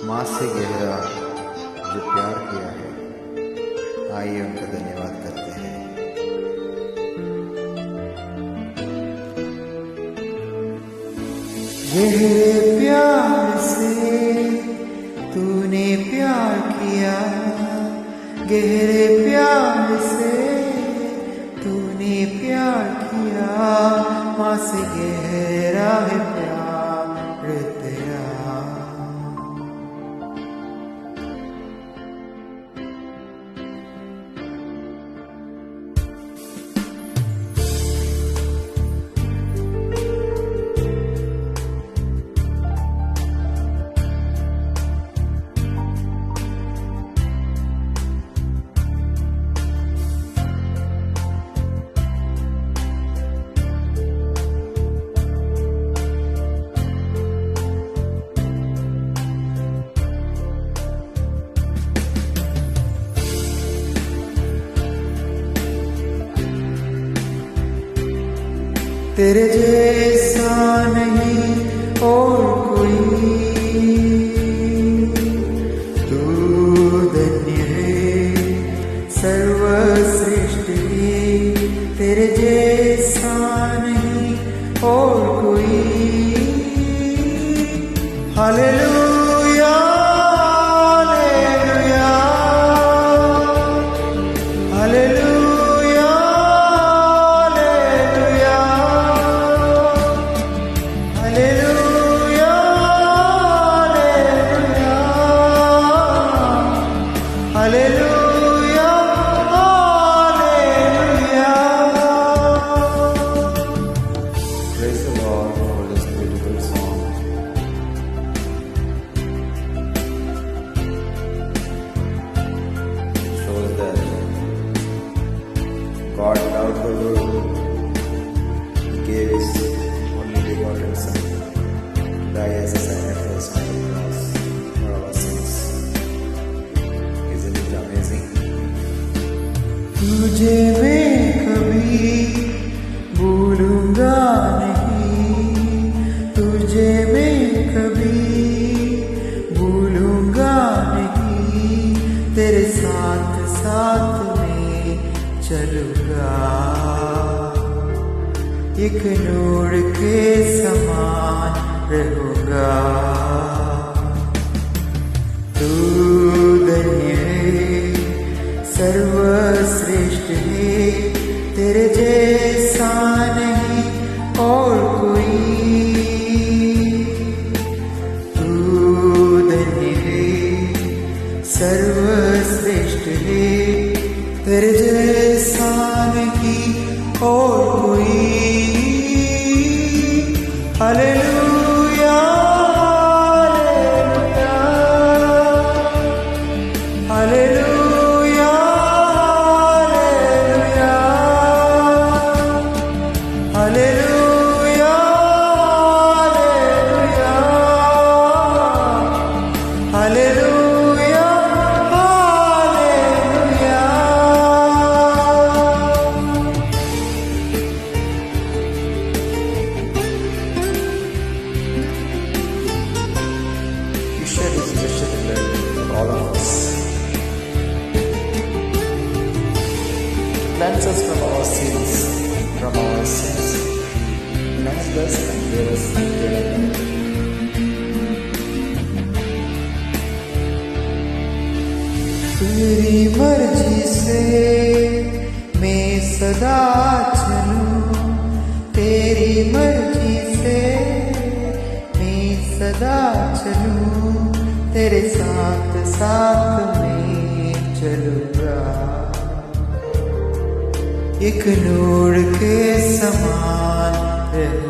माँ से गहरा जो प्यार किया है, आइए उनका धन्यवाद करते हैं। गहरे प्यार से तूने प्यार किया, गहरे प्यार से तूने प्यार किया, माँ से गहरा है प्यार तेरा। तेरे जैसा नहीं और कोई, तू धन्य है सर्वश्रेष्ठ है। तेरे जैसा नहीं और कोई। Hallelujah hallelujah hallelujah Hallelujah, hallelujah. Praise the Lord for this beautiful song. It shows that God loved the world. He gave His only begotten Son to die as a sacrifice on the cross for our sins. Isn't it amazing? तुझे मैं कभी भूलूंगा नहीं, तुझे मैं कभी भूलूंगा नहीं, तेरे साथ साथ मैं चलूंगा, एक नूर के समान रहूंगा। तू धन्य है सर्वश्रेष्ठ है, तेरे जैसा नहीं और कोई। तू धन्य है सर्वश्रेष्ठ है, तेरे जैसा नहीं और कोई। Hallelujah hallelujah hallelujah hallelujah hallelujah hallelujah. You shed His precious blood for all of us, cleanse us from our sins, cleanse us and give us freedom. तेरी मर्जी से मैं सदा चलूं, तेरी मर्जी से मैं सदा चलूं, तेरे साथ साथ मैं चलूंगा, एक नूर के समान रहूंगा।